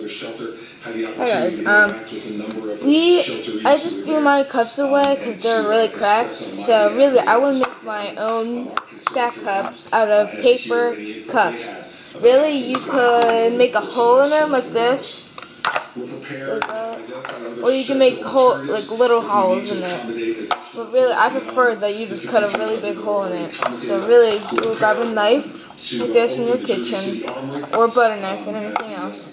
other shelter had the Hi opportunity guys, to interact with a number of shelterees. I just threw my cups away because they're really cracked. So really, I want to make my own stack cups out of paper cups. Really, you could make a hole in them like this, or you can make like little holes in it. But really, I prefer that you just cut a really big hole in it. So really, you'll grab a knife like this from your kitchen, or a butter knife, and anything else.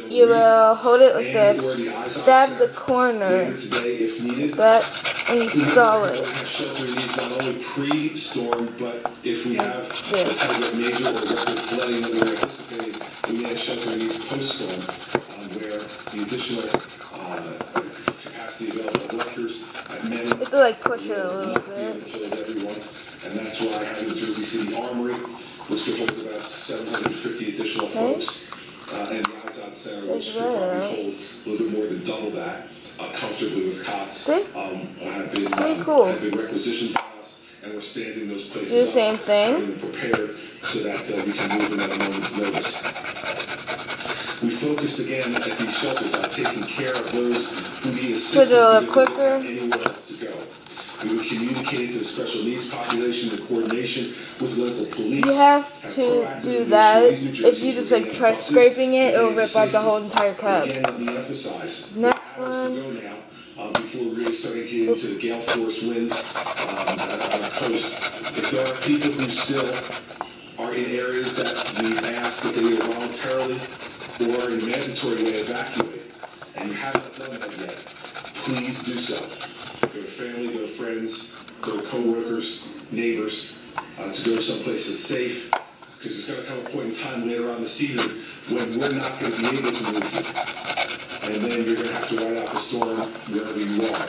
You will hold it like this, stab the corner like that, and you saw it. Shelter needs not only pre-storm, but if we have the type of major or record flooding that we're anticipating, we may have shelter needs post-storm, where the additional capacity available of workers at many. You have to like push it a little bit. And that's why having the Jersey City Armory, which could hold about 750 additional folks, and the Izod Center, which could probably hold a little bit more than double that, comfortably with cots, have been requisitioned by us, and we're standing those places do the same thing. Having them prepared so that we can move them at a moment's notice. We focused again at these shelters on taking care of those who need assistance because they don't have anywhere else to go. We would communicate to the special needs population in coordination with local police. You have to do that. If you just like try scraping it, it'll rip out the whole entire cup. Again, let me emphasize, next one. Before we really start getting into the gale force winds on the coast, if there are people who still are in areas that we've asked that they either voluntarily or in a mandatory way evacuate, and you haven't done that yet, please do so. Go to family, go to friends, go to co-workers, neighbors, to go to someplace that's safe, because there's going to come a point in time later on this evening when we're not going to be able to move you. And then you're going to have to ride out the storm wherever you are,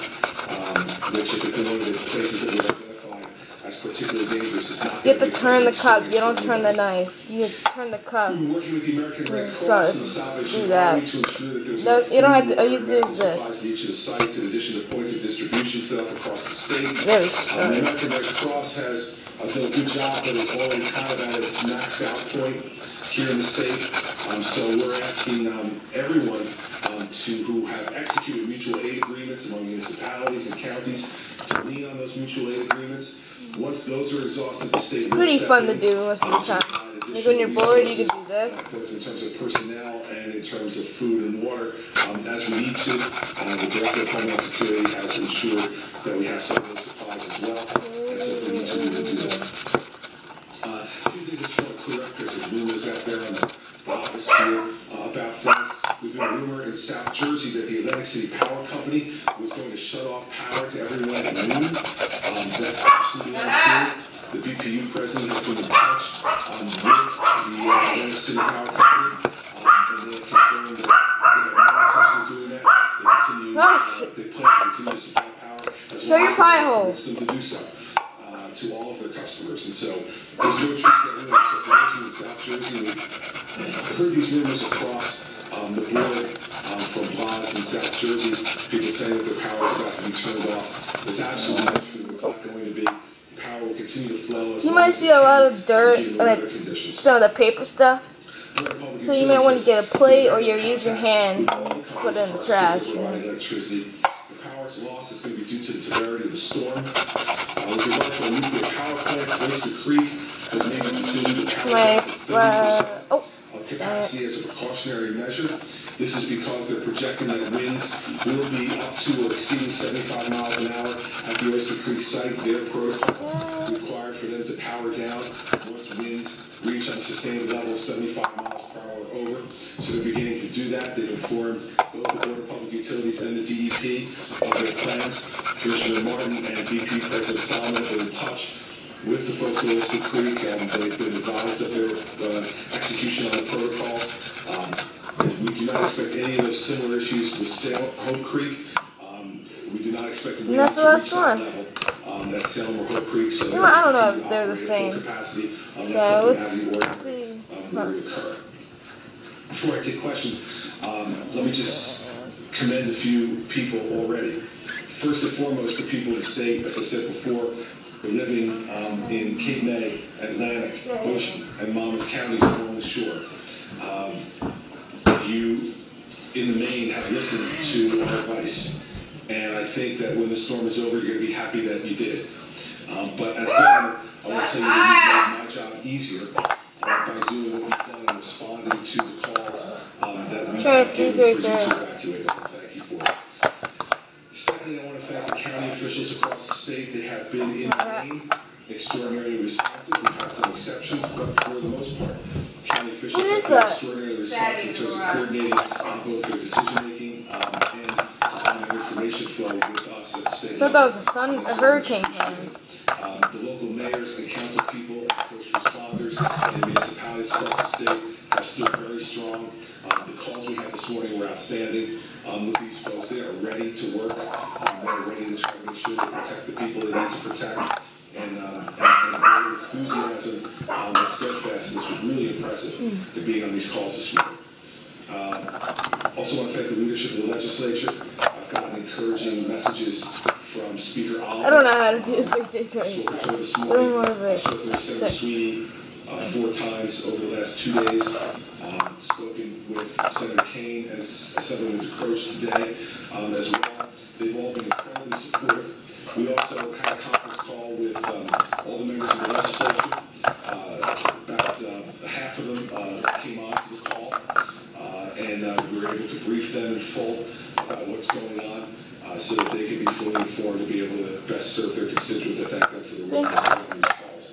which if it's in one of the places that we've identified as particularly dangerous, is not. You have to turn the cup, you don't turn the knife. You turn the cup. We're working with the American Red Cross and the Salvation do that. Army to ensure that there's No, you don't have to, you do this. Supplies at each of the sites, in addition to points of distribution set up across the state. The American Red Cross has done a good job, but is already kind of at its maxed out point here in the state. So we're asking everyone who have executed mutual aid agreements among municipalities and counties to lean on those mutual aid agreements. Once those are exhausted, the state will pretty fun to do most of the time. Like when you're bored, you can do this. Both in terms of personnel and in terms of food and water, as we need to. The Director of Homeland Security has ensured that we have some of those supplies as well. And so if we need to, we will do that. A few things I just want to clear up because there's rumors out there on the blogosphere about things. We've got a rumor in South Jersey that the Atlantic City Power Company was going to shut off power to everyone at noon. That's absolutely untrue. The BPU president has been in touch with the Atlantic City Power Company, and they have confirmed that they have no intention of doing that. They plan to continue to supply power as long as they permits them to do so to all of their customers. And so there's no truth to that rumor. So for those in South Jersey, we've heard these rumors across the board from blogs in South Jersey, people saying that their power is about to be turned off. That's absolutely not true. It's not going to be. Power will continue to flow. You might see a lot of dirt, like some of the paper stuff. So you might want to get a plate or you use your hand and put it in the trash. The power's loss is going to be due to the severity of the storm. With regard to nuclear power plants, Oyster Creek has made the decision to power capacity as a precautionary measure. This is because they're projecting that winds will be up to or exceeding 75 miles an hour at the Oyster Creek site. Their protocols required for them to power down once winds reach unsustained level of 75 miles per hour or over. So they're beginning to do that. They've informed both the Board of Public Utilities and the DEP of their plans. Commissioner Martin and BP President Solomon have been in touch with the folks at Oyster Creek, and they've been advised of their execution on the protocols. We do not expect any of those similar issues with Hope Creek. We do not expect the winds to reach that level at Salem or Hope Creek. So I don't know if they're the same. Capacity, so let's see. Before I take questions, let me just commend a few people already. First and foremost, the people of the state, as I said before, we're living in Cape May, Atlantic, Bush, and Monmouth counties along the shore. you, in the main, have listened to our advice. And I think that when the storm is over, you're going to be happy that you did. But as governor, I want to tell you that you've made my job easier by doing what you've done and responding to the calls that we have given for you to evacuate. Thank you for it. Secondly, I want to thank the county officials across the state. They have been in vain extraordinarily responsive. We've had some exceptions, but for the most part, county officials have been extraordinarily responsive in terms of coordinating both their decision-making and on information flow with us at the state. I thought that was a hurricane coming. The local mayors and council people and first responders and municipalities across the state have stood very strong. The calls we had this morning were outstanding with these folks. They are ready to work. They're ready to try to make sure they protect the people they need to protect. And their enthusiasm and steadfastness was really impressive in being on these calls this morning. Also want to thank the leadership of the legislature. I've gotten encouraging messages from Speaker Oliver. I don't know how to do things I spoke with her this morning. I spoke with Senator Sweeney 4 times over the last 2 days. Spoken with Senator Kane and Assemblyman DeCroce today as well. They've all been incredibly supportive. We also had a conference call with all the members of the legislature. About half of them came on to the call, and we were able to brief them in full about what's going on so that they can be fully informed and be able to best serve their constituents. I thank them for the work that's done on these calls.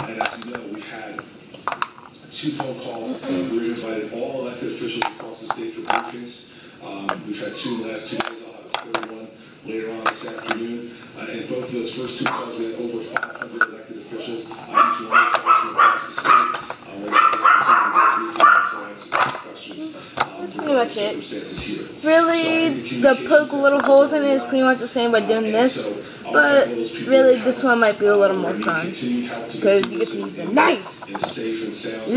And as you know, we've had 2 phone calls. We've invited all elected officials across the state for briefings. We've had 2 in the last 2 days. I'll have a 3rd one later on this afternoon. And both of those first 2 calls, we had over 500 elected officials. Each one of calls from across the state. Where they had the opportunity to brief and also answer questions. That's pretty much it. Here. Really, the poke little holes in it is pretty much the same by doing this. But really, this one might be a little more fun because you get to use a knife. And safe and sound.